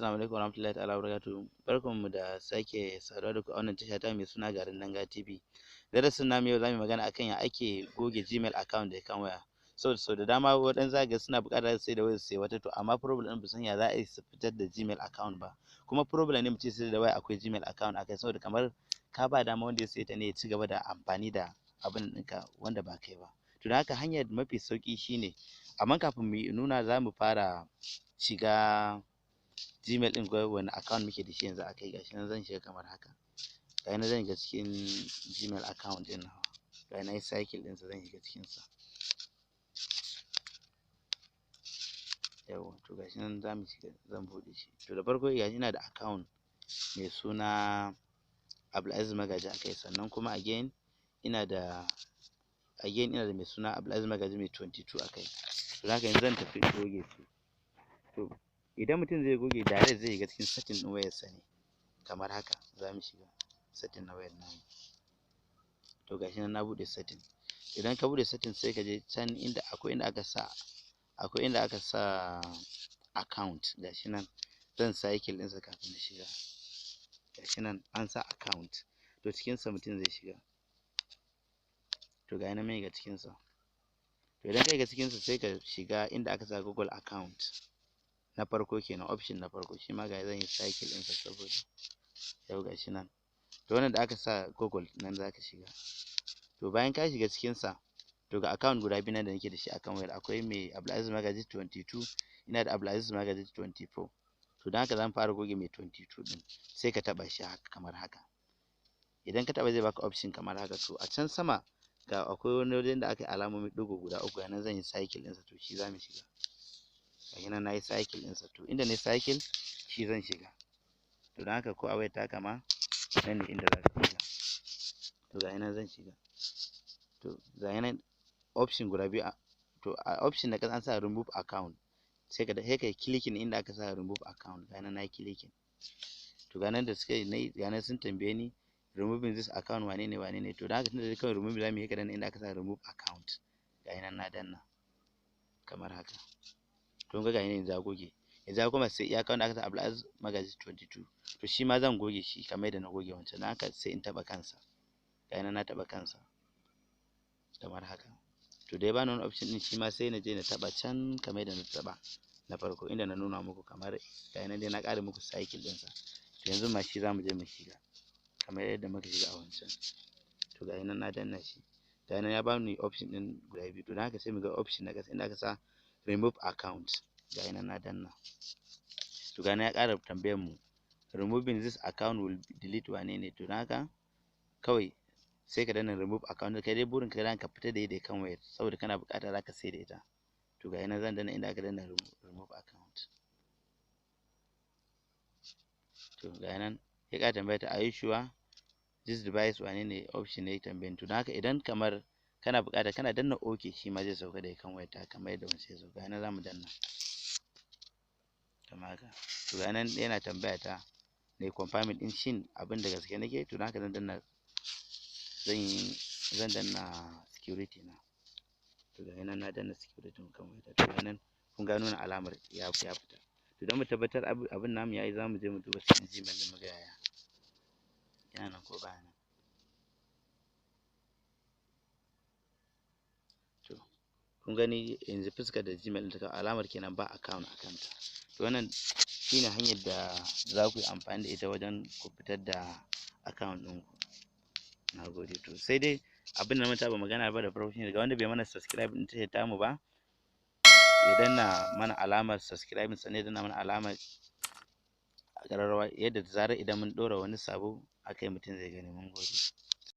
Assalamu alaikum warahmatullahi ta'ala wabarakatuh. Barkanmu da sake saduwa da ku a wannan tasha ta mai suna Ganan TV. Darasin namu yau zamu magana akan ya ake goge Gmail account da kan waya. Sau da dama waɗansu zaga suna buƙatar sai da waya sai wata to amma problem ɗin ba san ya za a yi su fitar da Gmail account ba. Kuma problem ne mutum sai da waya akwai Gmail account akai saboda kamar ka ba dama wanda ya sai ta ne ya ci gaba da amfani da abin ɗinka wanda ba kai ba. To da haka hanyar mafi sauƙi shine, amma kafin mu nuna za mu fara shiga Gmail ɗin ko wani account muke da shi yanzu akai. Gashi nan zan shiga kamar haka. Gashi nan zan shiga cikin Gmail account ɗin nawa. Gashi nan yi cycle ɗinsa zan shiga cikin sa. Yawwa to gashi nan za mu shiga zan buɗe shi. To da farko gashi ina da account mai suna Abdulaziz Magaji akai, sannan kuma again ina da mai suna Abdulaziz Magaji mai 22 akai. To haka yanzu zan tafi goge su. To idan mutum zai goge direct zai shiga cikin setting ɗin wayarsa ne kamar haka. Za mu shiga setting na wayar namu. To gashi nan na buɗe setting. Idan ka buɗe setting sai ka je can inda akwai inda aka sa account. Gashi nan zan cycle ɗinsa kafin na shiga. Gashi nan an sa account. To cikinsa mutum zai shiga. To gashi nan mun shiga cikinsa. To idan ka shiga cikinsa sai ka shiga inda aka sa Google account. Na farko kenan, option na farko shi ma ga zan yi cycle ɗinsa saboda yau gashi nan. To wannan da aka sa Google nan za ka shiga. To bayan ka shiga cikinsa, to ga account guda biyu nan da nake da shi akan wayar. Akwai mai Abdulaziz Magaji 22, ina da Abdulaziz Magaji 24. To don haka zan fara goge mai 22 ɗin. Sai ka taɓa shi haka kamar haka. Idan ka taɓa zai baka option kamar haka. To a can sama ga akwai wani wajen da aka yi alamomi ɗigo guda uku. Nan zan yi cycle ɗinsa, to shi za mu shiga. Gashi nan na yi cycle ɗinsa. To inda na yi cycle shi zan shiga. To don haka ko a wayar taka ma nan ne inda za ka shiga. To gashi nan zan shiga. To gashi nan option guda biyu. To a option na ƙasa an sa remove account. Sai ka yi clicking inda aka sa remove account. Gashi nan na yi clicking. To gashi nan da suka yi gashi nan sun tambaye ni removing this account wane ne. To don haka tunda dai kawai remove za mu yi, ka danna inda aka sa remove account. Gashi nan na danna kamar haka. To ga gashi nan yanzu ya goge. Yanzu kuma sai iya account da aka sa Abdulaziz Magaji 22. To shi ma zan goge shi kamar yadda na goge wancan. Don haka sai in taɓa kansa. Gashi nan na taɓa kansa kamar haka. To dai bani wani option ɗin shi ma sai na je na taɓa can kamar yadda na taɓa na farko inda na nuna muku kamar gashi nan dai na ƙara muku cycle ɗinsa. To yanzu ma shi za mu je mu shiga kamar yadda muka shiga a wancan. To gashi nan na danna shi. Gashi nan ya bani option ɗin guda biyu. To don haka sai mu ga option na ƙasa inda aka sa remove account. Gashi nan na danna. To gashi nan ya ƙara tambayar mu removing this account will delete wane ne. To don haka kawai sai ka danna remove account. Kai dai burin ka fita da ita kan wayar saboda kana buƙata za ka sai da ita. To gashi nan zan danna inda aka danna remove account. To gashi nan ya ƙara tambaya ta are you sure this device wane ne option ne tambayin. To don haka idan kamar kana buƙata kana danna OK shi ma zai sauka daga kan wayarta kamar yadda wancan ya sauka. Gashi nan za mu danna kamar haka. To gashi nan yana tambaya ta na yi confirming ɗin shin abin da gaske nake. To don haka zan danna security na. To gashi nan na danna security kan wayarta. To gashi nan kun gano nuna alamar ya fita. To don mu tabbatar abin namu yayi za mu je mu duba cikin Gmail ɗin mu ga yaya yana nan ko baya nan. To kun gani yanzu fuskar da Gmail ɗin ta kawo alamar kenan ba account a kanta. To wannan shine hanyar da za ku yi amfani da ita wajen ku fitar da account ɗinku. Na gode. To sai dai abin da na manta ba magana ba da farko shine ga wanda bai mana subscribe ɗin tashar tamu ba, ya danna mana alamar subscribe sannan ya danna mana alamar ƙararrawa yadda da zarar idan mun ɗora wani sabo akai mutum zai gani. Mun gode.